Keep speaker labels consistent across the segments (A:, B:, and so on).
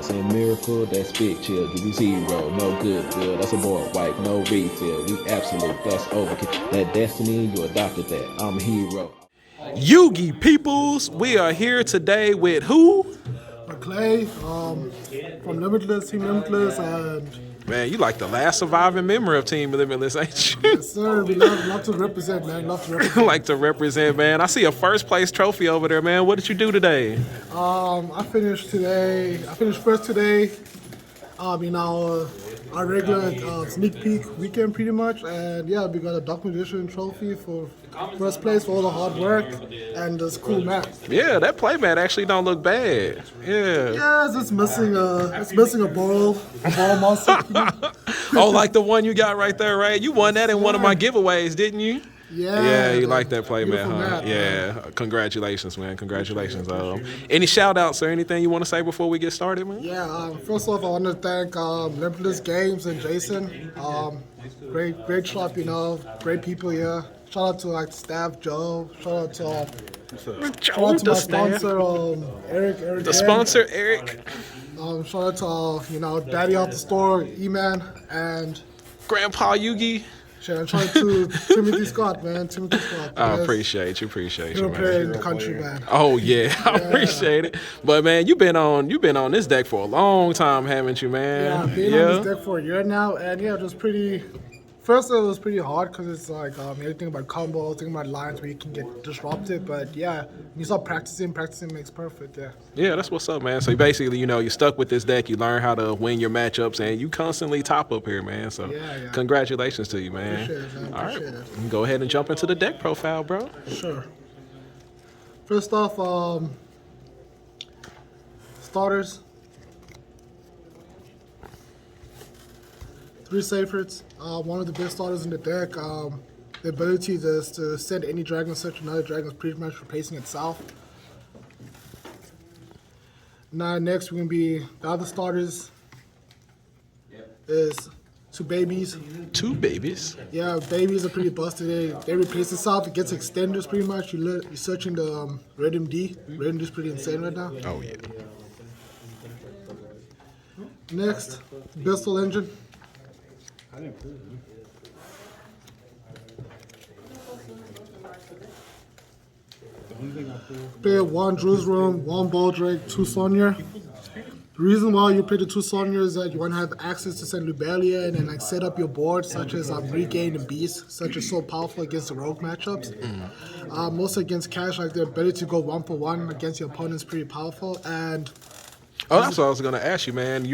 A: Saying miracle, that's big chill. Give you zero, no good, good. That's a board wipe, no refill. We absolute, that's overkill. That destiny, you adopted that. I'm a hero.
B: Yugi peoples, we are here today with who?
C: Clay, from Limitless, Team Limitless, and
B: Man, you like the last surviving member of Team Limitless, ain't you?
C: yes, sir, we love to represent, man. Love to represent.
B: Like to represent, man. I see a first place trophy over there, man. What did you do today?
C: I finished first today. Our regular sneak peek weekend, pretty much, and yeah, we got a documentation trophy for first place for all the hard work and this cool map.
B: Yeah, that playmat actually don't look bad. Yeah.
C: Yeah, it's missing a ball monster.
B: Oh, like the one you got right there, right? You won that in one of my giveaways, didn't you?
C: Yeah.
B: Yeah, you like that playmat, huh?
C: map,
B: Yeah. Congratulations, man. Congratulations. Any shout outs or anything you want to say before we get started, man?
C: Yeah, first off, I want to thank Limitless Games and Jason. Great shop, great people here. Shout out to like staff Joe. Shout out to my sponsor Eric.
B: The sponsor Eric.
C: Shout out to Daddy off the store, E-Man, and
B: Grandpa Yugi.
C: shout out to Timothy Scott, man. Timothy Scott.
B: I appreciate you,
C: Hero
B: man.
C: player in the country, man.
B: Oh yeah, I appreciate it. But man, you've been on this deck for a long time, haven't you, man?
C: Yeah, I've been on this deck for a year now, and yeah, it was pretty. First, it was pretty hard because it's like everything about combos, thinking about lines where you can get disrupted. But yeah, when you start practicing makes perfect. Yeah.
B: Yeah, that's what's up, man. So basically, you're stuck with this deck. You learn how to win your matchups, and you constantly top up here, man. So
C: Yeah.
B: congratulations to you, man.
C: Appreciate it, man.
B: All right,
C: Appreciate it.
B: go ahead and jump into the deck profile, bro.
C: Sure. First off, starters. 3 favorites. One of the best starters in the deck. The ability to send any dragon search another dragon is pretty much replacing itself. Now next we're gonna be the other starters. Is 2 babies.
B: 2 babies.
C: Yeah, babies are pretty busted. They replace itself. It gets extenders pretty much. You're searching the Red MD. Red MD is pretty insane right now.
B: Oh yeah.
C: Next, Bystial Engine. Play 1 Jerusalem, 1 Baldrake, 2 Sonya. The reason why you play the 2 Sonya is that you want to have access to send Lubelia and like set up your board, such as Regain and Beast, such as so powerful against the rogue matchups. Also against Cash, like the ability to go 1 for 1 against your opponent is pretty powerful. And
B: Oh, that's what I was gonna ask you, man.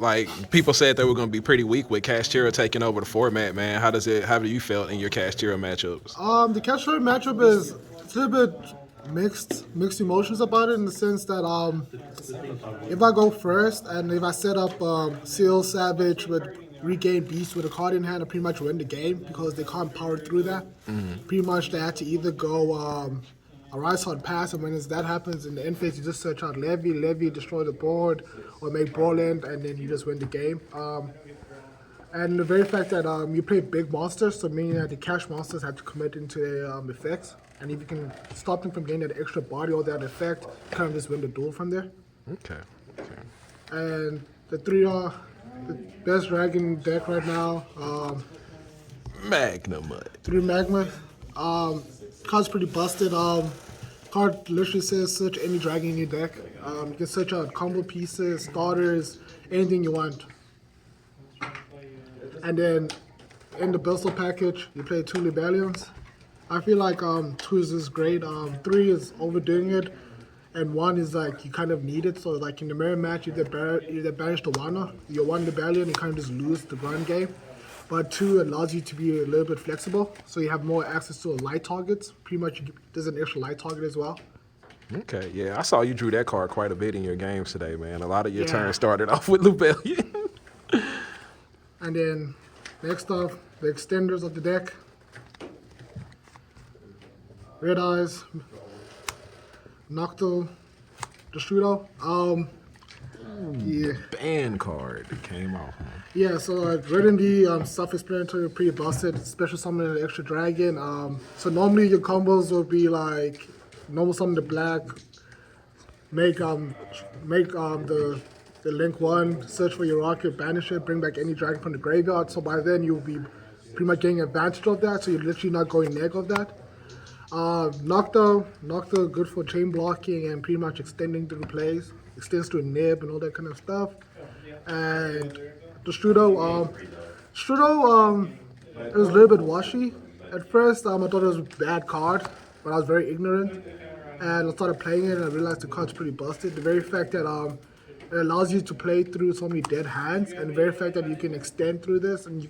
B: Like people said they were gonna be pretty weak with Cashtira taking over the format, man. How do you feel in your Cashtira matchups?
C: The Cashtira matchup is a little bit mixed emotions about it in the sense that if I go first and if I set up Seal Savage with Regain Beast with a card in hand, I pretty much win the game because they can't power through that. Pretty much they had to either go a Rise Hard Pass, and when that happens in the end phase, you just search out Levy, destroy the board, or make Brawl End, and then you just win the game. And the very fact that you play big monsters, so meaning that the cash monsters have to commit into their effects, and if you can stop them from getting that extra body or that effect, you kind of just win the duel from there.
B: Okay.
C: And the 3 are the best dragon deck right now.
B: Magnemite.
C: 3 Magma. Card's pretty busted. Card literally says search any dragon in your deck. You can search out combo pieces, starters, anything you want. And then in the Bystial package, you play 2 Libellions. I feel like 2 is great. 3 is overdoing it, and 1 is like you kind of need it. So like in the mirror match, you either banish the 1, your 1 Libellion, you kind of just lose the ground game. But 2 allows you to be a little bit flexible, so you have more access to light targets. Pretty much, there's an extra light target as well.
B: Okay, yeah, I saw you drew that card quite a bit in your games today, man. A lot of your turns started off with Lubellion.
C: And then next up, the extenders of the deck. Red Eyes, Nocto, Destrudo. Yeah.
B: Ban card came off. Huh?
C: Yeah, so Red MD, self-explanatory, pretty busted, special summon an extra dragon. So normally your combos will be like normal summon the black, make the the link 1, search for your rocket, banish it, bring back any dragon from the graveyard. So by then you'll be pretty much getting advantage of that. So you're literally not going neg of that. Nocta, good for chain blocking and pretty much extending through plays. Extends to a nib and all that kind of stuff. And the Strudo, it was a little bit washy. At first, I thought it was a bad card, but I was very ignorant. And I started playing it and I realized the card's pretty busted. The very fact that it allows you to play through so many dead hands, and the very fact that you can extend through this and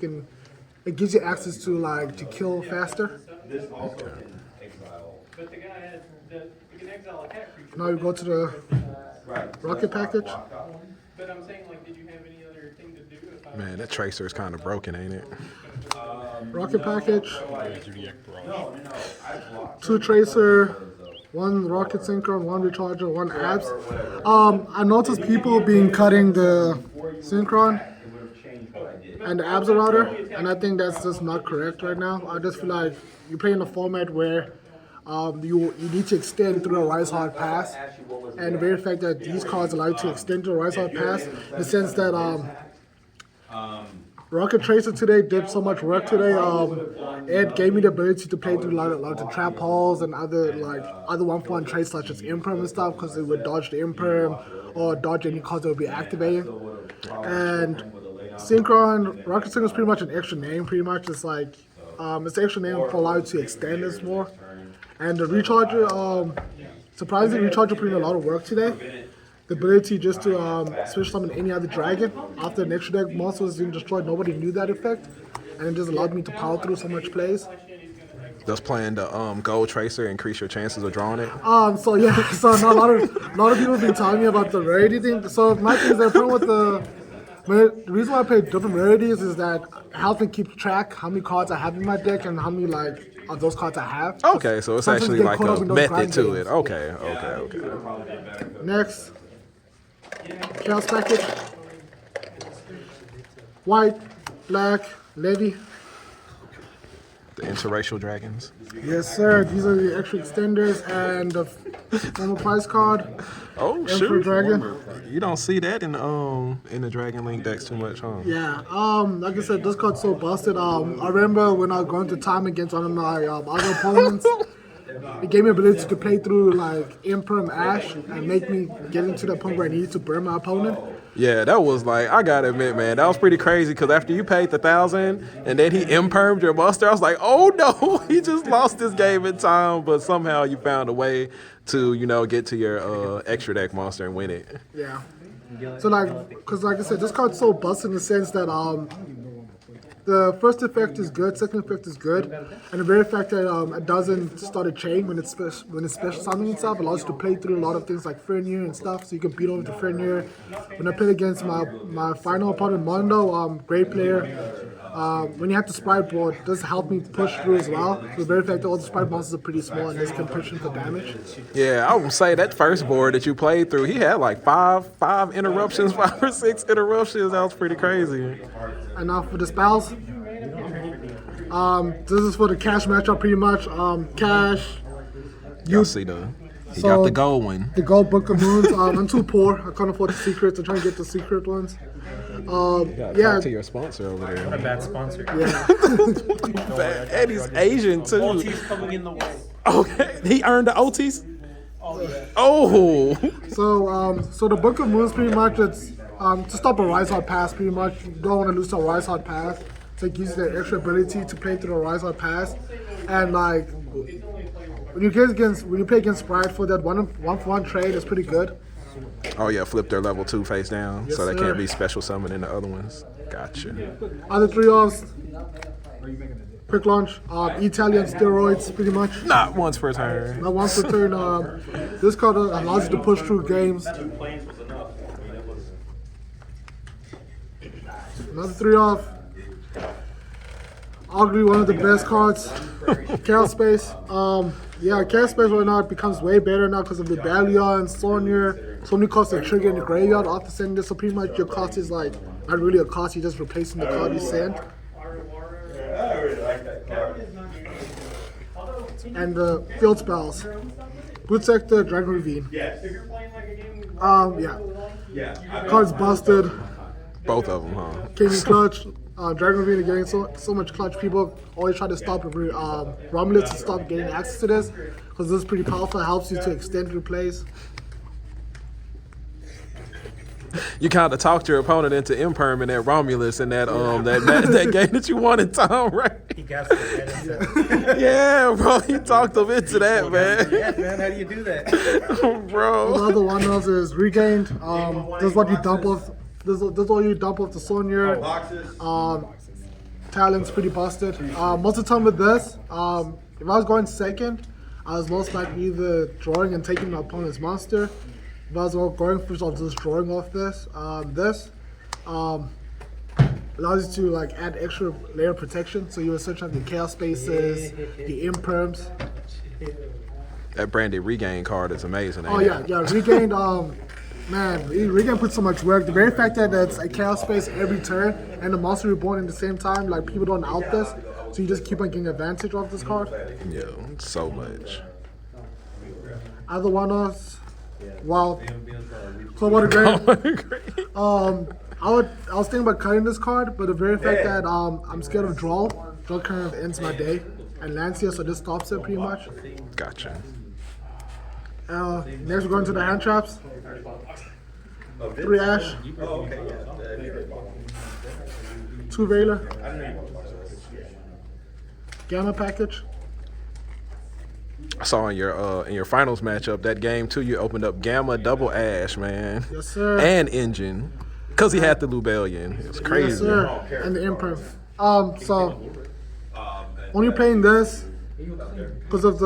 C: it gives you access to kill faster. Now we go to the rocket package.
D: But I'm saying, like, did you have any other thing to do?
B: Man, that tracer is kind of broken, ain't it?
C: Rocket package. 2 tracer, 1 rocket synchron, 1 recharger, 1 abs. I noticed people cutting the synchron and the abs router, and I think that's just not correct right now. I just feel like you play in a format where you need to extend through a rise hard pass, and the very fact that these cards allow you to extend through a rise hard pass, in the sense that Rocket Tracer today did so much work today. It gave me the ability to play through a lot of the trap holes and other 1-for-1 traits such as Imperm and stuff, because it would dodge the Imperm or dodge any cards that would be activated. And Synchron, Rocket Synchron is pretty much an extra name. Pretty much it's like it's an extra name for allow you to extend this more. And the Recharger, surprisingly, Recharger put in a lot of work today. The ability just to switch summon any other dragon after an extra deck monster was being destroyed. Nobody knew that effect, and it just allowed me to power through so much plays.
B: Does playing the gold tracer increase your chances of drawing it?
C: So yeah, so now a lot of people have been telling me about the rarity thing. So my thing is that the reason why I play different rarities is that it helps me keep track how many cards I have in my deck and how many of those cards I have.
B: Okay, so it's actually like a method to it. Okay.
C: Next, Chaos package. White, black, levy.
B: The interracial dragons.
C: Yes, sir. These are the extra extenders and the normal price card.
B: Oh,
C: Emperor
B: shoot.
C: Dragon.
B: You don't see that in the Dragon Link decks too much, huh?
C: Yeah. Like I said, this card's so busted. I remember when I was going to time against one of my other opponents. It gave me the ability to play through like Imperm Ash and make me get into the point where I needed to burn my opponent.
B: Yeah, that was like, I gotta admit, man, that was pretty crazy, because after you paid the 1,000 and then he impermed your buster, I was like, oh no, he just lost this game in time, but somehow you found a way to, get to your extra deck monster and win it.
C: Yeah. So because like I said, this card's so busted in the sense that the first effect is good, second effect is good, and the very fact that it doesn't start a chain when it's special summoning itself allows you to play through a lot of things like Fenrir and stuff, so you can beat over the Fenrir. When I played against my final opponent, Mondo, great player, when you have the sprite board, it does help me push through as well. The very fact that all the sprite monsters are pretty small and this can push into damage.
B: Yeah, I would say that first board that you played through, he had like five interruptions, 5 or 6 interruptions. That was pretty crazy.
C: And now for the spells, this is for the cash matchup pretty much. Cash.
B: Y'all see he got the gold one.
C: The gold Book of Moons. I'm too poor. I can't afford the secrets. I'm trying to get the secret ones.
B: Talk to your sponsor over there.
E: A bad sponsor.
C: Yeah.
B: And he's Asian too.
E: OT's coming in the way.
B: Okay, he earned the OTs.
E: Oh yeah.
B: Oh.
C: So the Book of Moons pretty much it's to stop a rise hard pass. Pretty much you don't want to lose to a rise hard pass. So it gives you the extra ability to play through a rise hard pass, and like when you play against Sprite for that one for one trade, it's pretty good.
B: Oh yeah, flip their level 2 face down,
C: Yes,
B: so they
C: sir.
B: can't be special summoned in the other ones. Gotcha.
C: Other 3-offs. Quick launch. Italian steroids, pretty much.
B: Not once per turn.
C: Not once per turn. This card allows you to push through games. Another 3-off. Arguably one of the best cards. Chaos Space. Chaos Space right now becomes way better now because of the Balia and Sonya. So many cards that trigger in the graveyard after sending this. So pretty much your cost is like not really a cost. You're just replacing the card you sent. And the field spells. Boot Sector, Dragon Ravine.
D: If you're playing like a game
C: Yeah. Cards busted.
B: Both of them, huh?
C: King and clutch. Dragon Arena getting so much clutch. People always try to stop Romulus to stop getting access to this because this is pretty powerful. It helps you to extend your plays.
B: You kind of talked your opponent into imperming that Romulus in that that game that you won in Tom, right?
E: He got some better.
B: Yeah, bro. He talked him into that, man.
E: Yeah, man. How do you do that?
B: Bro.
C: The other one is regained. This is what you dump off. This is all you dump off the Sonya. Talent's pretty busted. Most of the time with this, if I was going second, I was most likely either drawing and taking my opponent's monster. If I was going first, I was just drawing off this. This allows you to like add extra layer of protection. So you essentially have your chaos spaces, your imperms.
B: That branded regain card is amazing.
C: Oh yeah, regained. Man, regain puts so much work. The very fact that it's a chaos space every turn and the monster reborn at the same time, like people don't out this, so you just keep on getting advantage off this card.
B: Yeah, so much.
C: Other one-offs, wow. So what a great. I was thinking about cutting this card, but the very fact that I'm scared of draw kind of ends my day, and Lancia, so this stops it pretty much.
B: Gotcha.
C: Next we're going to the hand traps. 3 Ash. 2 Veiler. Gamma package.
B: I saw in your finals matchup that game too. You opened up Gamma double Ash, man.
C: Yes, sir.
B: And Engine, cause he had the Lubellion. It was crazy.
C: Yes, sir. And the imprint. So when you're playing this, because of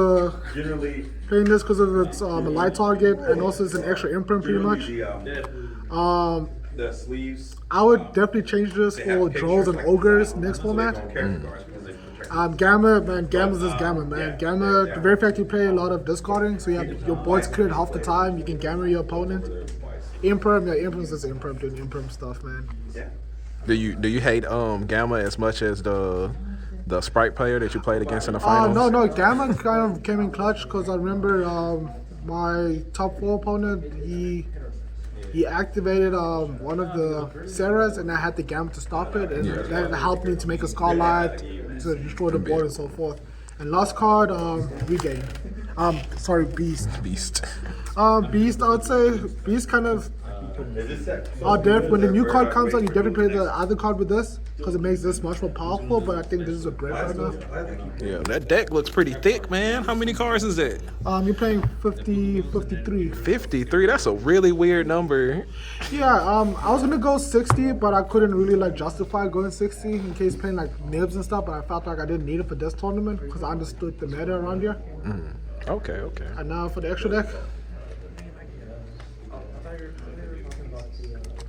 C: its a light target and also it's an extra imprint pretty much.
F: The sleeves.
C: I would definitely change this for Drolls and Ogres next format. Gamma, man, Gamma's just Gamma, man. Gamma, the very fact you play a lot of discarding, so you have your boards cleared half the time, you can Gamma your opponent. Imperm, yeah, Imperm's just Imperm doing Imperm stuff, man.
B: Do you hate Gamma as much as the Sprite player that you played against in the finals?
C: No, Gamma kind of came in clutch because I remember my top 4 opponent, he activated one of the Sarahs and I had the Gamma to stop it, and that helped me to make a Scarlet, to destroy the board and so forth. And last card, Regain. Beast.
B: Beast.
C: Beast, I would say, Beast kind of, when the new card comes out, you definitely play the other card with this, because it makes this much more powerful, but I think this is a great card enough.
B: Yeah, that deck looks pretty thick, man. How many cards is that?
C: You're playing 53.
B: 53? That's a really weird number.
C: Yeah, I was gonna go 60, but I couldn't really like justify going 60 in case playing like nibs and stuff, but I felt like I didn't need it for this tournament, because I understood the meta around here.
B: Okay.
C: And now for the extra deck.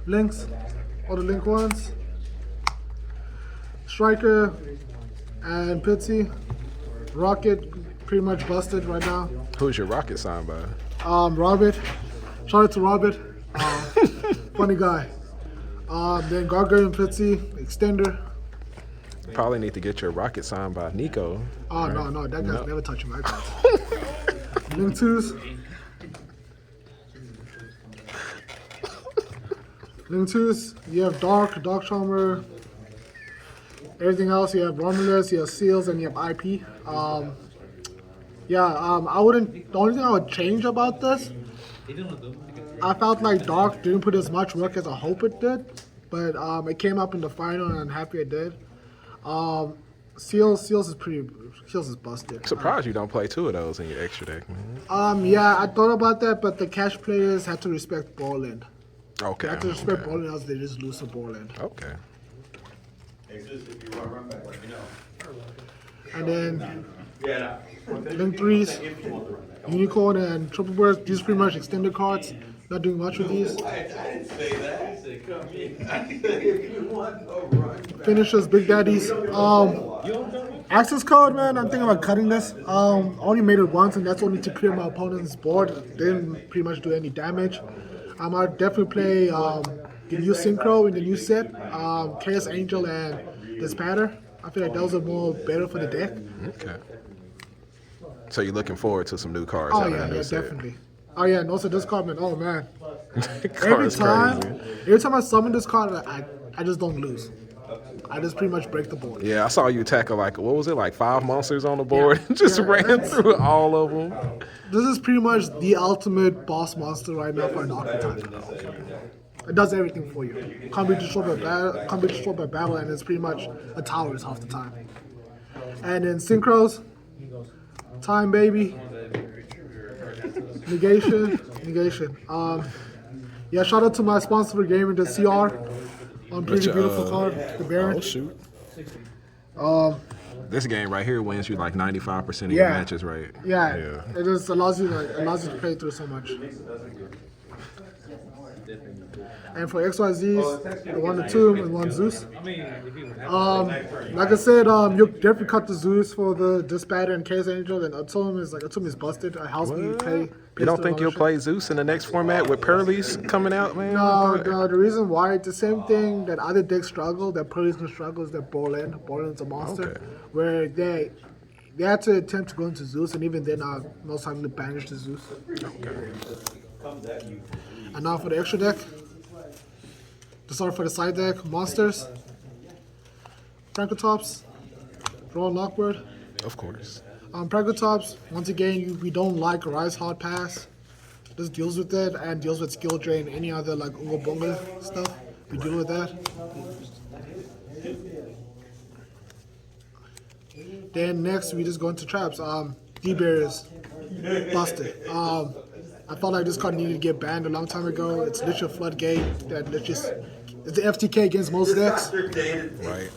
C: Links, all the link ones. Striker and Pitsy. Rocket, pretty much busted right now.
B: Who's your Rocket signed by?
C: Robert. Shout out to Robert. Funny guy. Then Gargoyle and Pitsy, Extender.
B: Probably need to get your Rocket signed by Nico.
C: Oh,
B: right?
C: no, that guy's never touching my cards. Link 2s. Link 2s, you have Dark Charmer. Everything else, you have Romulus, you have Seals, and you have IP. The only thing I would change about this, I felt like Dark didn't put as much work as I hope it did, but it came up in the final and I'm happy it did. Seals is busted.
B: Surprised you don't play 2 of those in your extra deck, man.
C: I thought about that, but the cash players had to respect ball end.
B: Okay.
C: They had to respect ball end, else they just lose the ball end.
B: Okay.
C: And then Link 3s, Unicorn and Triple Burst, these are pretty much extended cards. Not doing much with these. Finishers, Big Daddies. Access card, man, I'm thinking about cutting this. I only made it once, and that's only to clear my opponent's board. Didn't pretty much do any damage. I'd definitely play the new Synchro in the new set, Chaos Angel and the Spatter. I feel like those are more better for the deck.
B: Okay. So you're looking forward to some new cards?
C: Oh yeah, definitely. Oh yeah, and also this card, man. Oh man. Every
B: Card's
C: time,
B: crazy.
C: every time I summon this card, I just don't lose. I just pretty much break the board.
B: Yeah, I saw you tackle like, what was it, like 5 monsters on the board? Just
C: Yeah,
B: ran
C: that's-
B: through all of them.
C: This is pretty much the ultimate boss monster right now for an archetype. It does everything for you. Can't be destroyed by battle, and it's pretty much a tower half the time. And then synchros, time baby, negation. Yeah, shout out to my sponsor for gaming, the CR. Pretty beautiful card, the Baron.
B: Oh, shoot. This game right here wins you like 95% of your
C: Yeah.
B: matches, right?
C: Yeah, it just allows you to play through so much. And for XYZs, the 1 to 2 and 1 Zeus. Like I said, you definitely cut the Zeus for the Dispatter and Case Angel, and Atom is busted. It helps me play.
B: You don't think you'll play Zeus in the next format with Pearlies coming out, man?
C: No, the reason why it's the same thing that other decks struggle, that Pearlies can struggle, is that Borland's a monster,
B: Okay.
C: where they had to attempt to go into Zeus, and even then, most likely to banish the Zeus. And now for the extra deck. To start for the side deck, monsters, Frankotops, Royal Lockbird.
B: Of course.
C: Frankotops, once again, we don't like Rise Hard Pass. This deals with it and deals with skill drain, any other like Unga Bunga stuff. We deal with that. Then next, we just go into traps. D-Barriers, busted. I felt like this card needed to get banned a long time ago. It's literally a floodgate that literally it's the FTK against most decks.
B: Right.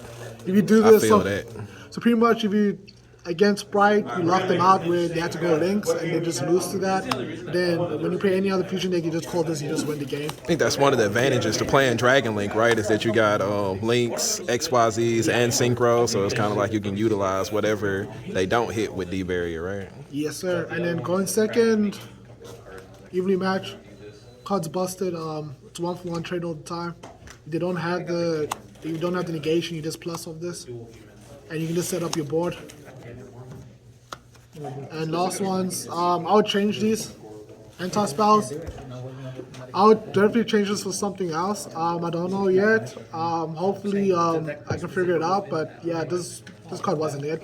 C: If you do
B: I
C: this,
B: feel that.
C: so pretty much if you against Sprite, you lock them out where they have to go links and they just lose to that. Then when you play any other fusion deck, you just call this, you just win the game.
B: I think that's one of the advantages to playing Dragon Link, right? Is that you got links, XYZs, and Synchro, so it's kind of like you can utilize whatever they don't hit with D-Barrier, right?
C: Yes, sir. And then going second, evenly match, cards busted. It's 1-for-1 trade all the time. If you don't have the negation, you just plus off this, and you can just set up your board. And last ones, I would change these anti-spells. I would definitely change this for something else. I don't know yet. Hopefully, I can figure it out. But yeah, this card wasn't it.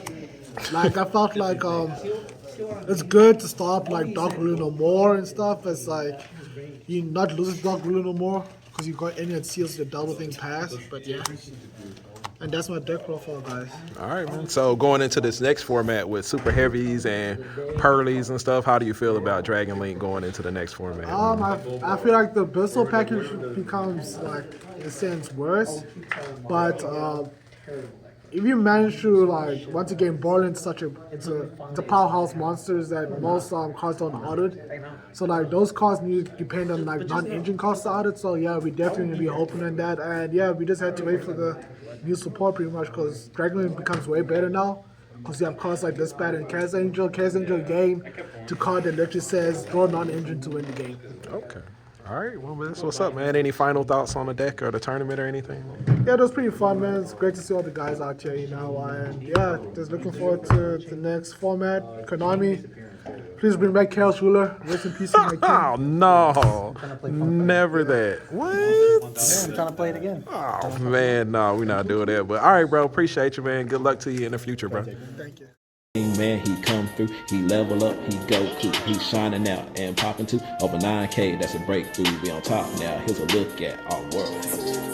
C: Like I felt like it's good to stop like Dark Blue no more and stuff. It's like you not losing Dark Blue no more because you got any that seals the double thing pass. But yeah. And that's my deck profile, guys.
B: All right, man. So going into this next format with super heavies and pearlies and stuff, how do you feel about Dragon Link going into the next format?
C: I feel like the Bystial package becomes like in a sense worse, but if you manage to like once again Borland's it's a powerhouse monsters that most cards don't audit. So like those cards need to depend on like non-engine costs to audit. So yeah, we definitely be hoping on that, and yeah, we just had to wait for the new support pretty much because Dragon Link becomes way better now. Because you have cards like Dispatter and Case Angel. Case Angel gain to card that literally says draw non-engine to win the game.
B: Okay. All right. Well, that's what's up, man. Any final thoughts on the deck or the tournament or anything?
C: Yeah, it was pretty fun, man. It's great to see all the guys out here, you know. And yeah, just looking forward to the next format. Konami, please bring back Chaos Ruler. Rest in peace, my king.
B: Oh, no. Never that. What?
E: I'm trying to play it again.
B: Oh, man. No, we're not doing that. But all right, bro. Appreciate you, man. Good luck to you in the future, bro.
C: Thank you.
A: Man, he come through, he level up, he go cool, he's shining out and popping to over 9K. That's a breakthrough. We on top now. Here's a look at our world.